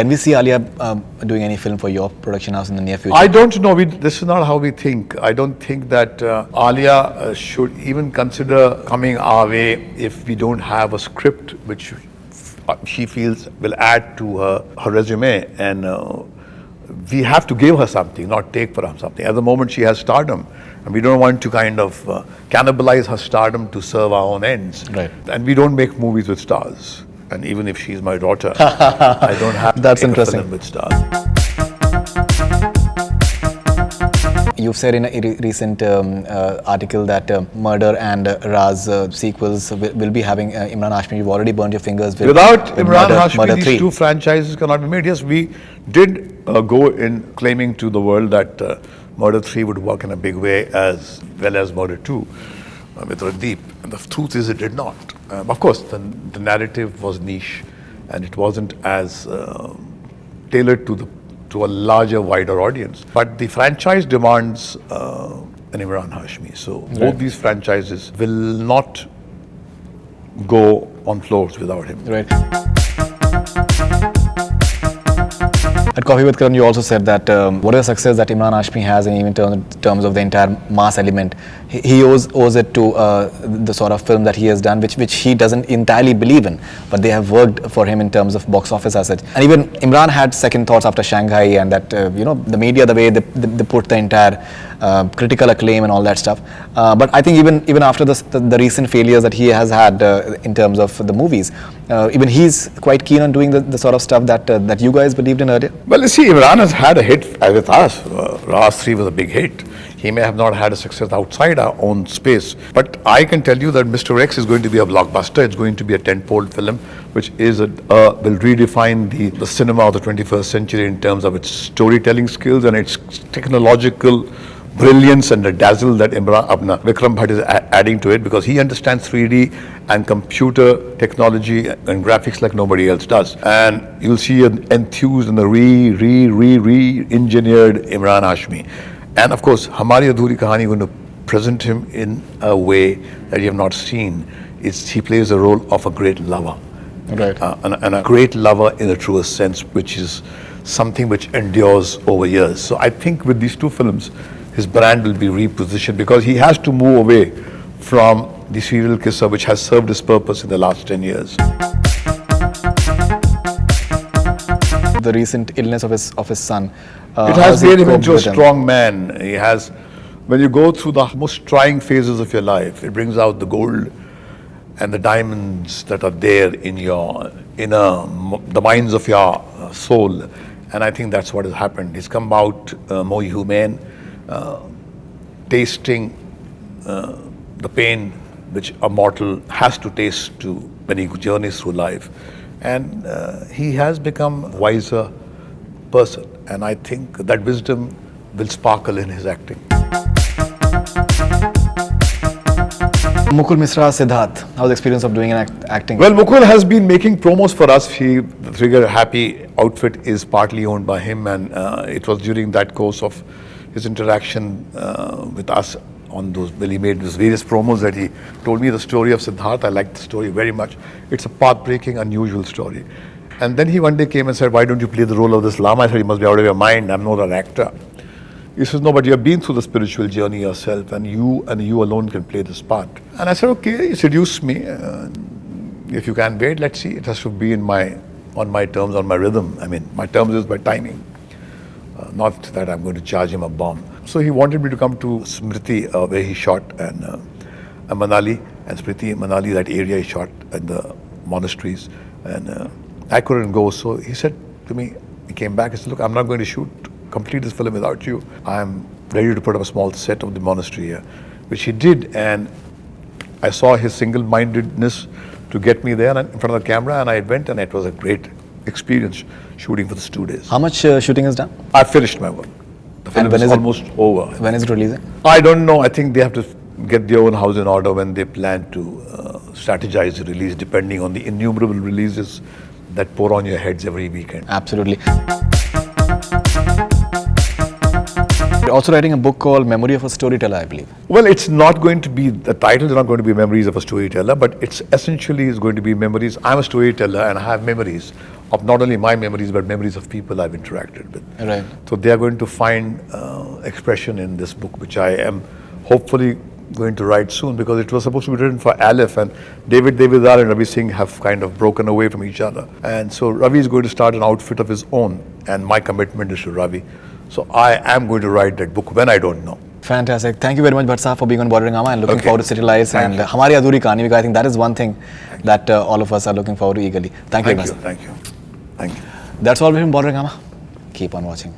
Can we see Alia doing any film for your production house in the near future? I don't know. This is not how we think. I don't think that Alia should even consider coming our way if we don't have a script which she feels will add to her resume. And we have to give her something, not take for her something. At the moment, she has stardom. And we don't want to kind of cannibalize her stardom to serve our own ends. Right. And we don't make movies with stars. And even if she's my daughter, I don't have That's to make interesting. a film with stars. You've said in a recent article that Murder and Raz sequels will be having Emraan Hashmi. You've already burned your fingers with Without with Emraan Murder Hashmi, these 3. two franchises cannot be made. Yes, we did go in claiming to the world that Murder 3 would work in a big way as well as Murder 2 with Randeep. And the truth is it did not. Of course, the narrative was niche and it wasn't as tailored to a larger, wider audience. But the franchise demands an Emraan Hashmi. So both these franchises will not go on floors without him. Right. At Coffee with Karan, you also said that whatever success that Emraan Hashmi has, in even terms of the entire mass element, he owes it to the sort of film that he has done, which he doesn't entirely believe in, but they have worked for him in terms of box office as such. And even Imran had second thoughts after Shanghai, and that the media, the way they put the entire critical acclaim and all that stuff. But I think even after the recent failures that he has had in terms of the movies, even he's quite keen on doing the sort of stuff that you guys believed in earlier. Well, you see, Imran has had a hit with us. Raz 3 was a big hit. He may have not had a success outside our own space. But I can tell you that Mr. X is going to be a blockbuster. It's going to be a tentpole film, which is will redefine the cinema of the 21st century in terms of its storytelling skills and its technological brilliance and the dazzle that Vikram Bhatt is adding to it, because he understands 3D and computer technology and graphics like nobody else does. And you'll see an enthused and a re-engineered Emraan Hashmi. And of course, Hamari Adhuri Kahani going to present him in a way that you have not seen. He plays the role of a great lover. Right. And a great lover in the truest sense, which is something which endures over years. So I think with these two films, his brand will be repositioned, because he has to move away from the serial kisser, which has served his purpose in the last 10 years. The recent illness of his son. It has made him into a strong man. He has, when you go through the most trying phases of your life, it brings out the gold and the diamonds that are there in the mines of your soul. And I think that's what has happened. He's come out more humane, tasting the pain which a mortal has to taste when he journeys through life. And he has become a wiser person. And I think that wisdom will sparkle in his acting. Mukul Misra, Siddhartha, how's the experience of doing acting? Well, Mukul has been making promos for us. The Trigger Happy outfit is partly owned by him, and it was during that course of his interaction with us on those, when he made those various promos, that he told me the story of Siddhartha. I liked the story very much. It's a path-breaking, unusual story. And then he one day came and said, "Why don't you play the role of this Lama?" I said, "You must be out of your mind. I'm not an actor." He says, "No, but you have been through the spiritual journey yourself, and you alone can play this part." And I said, "Okay, you seduce me. If you can wait, let's see. It has to be on my terms, on my rhythm. I mean, my terms is by timing. Not that I'm going to charge him a bomb." So he wanted me to come to Smriti, where he shot, and Manali, and Smriti, Manali, that area he shot, and the monasteries. And I couldn't go. So he said to me, he came back and said, "Look, I'm not going to complete this film without you. I'm ready to put up a small set of the monastery here," which he did. And I saw his single-mindedness to get me there in front of the camera, and I went, and it was a great experience shooting for those 2 days. How much shooting is done? I finished my work. The film is almost over. When is it releasing? I don't know. I think they have to get their own house in order when they plan to strategize the release, depending on the innumerable releases that pour on your heads every weekend. Absolutely. You're also writing a book called Memory of a Storyteller, I believe. Well, it's not going to be, the title is not going to be Memories of a Storyteller, but it's essentially is going to be memories. I'm a storyteller and I have memories of not only my memories but memories of people I've interacted with. Right. So they are going to find expression in this book, which I am hopefully going to write soon, because it was supposed to be written for Aleph, and David Devidar and Ravi Singh have kind of broken away from each other. And so Ravi is going to start an outfit of his own, and my commitment is to Ravi. So I am going to write that book when I don't know. Fantastic. Thank you very much, Bhatt Sahab, for being on Bollywood Hungama, and looking forward to City Lights and you. Hamari Adhuri Kahani, because I think that is one thing that all of us are looking forward to eagerly. Thank you very much. Thank you. Thank you. That's all from Bollywood Hungama. Keep on watching.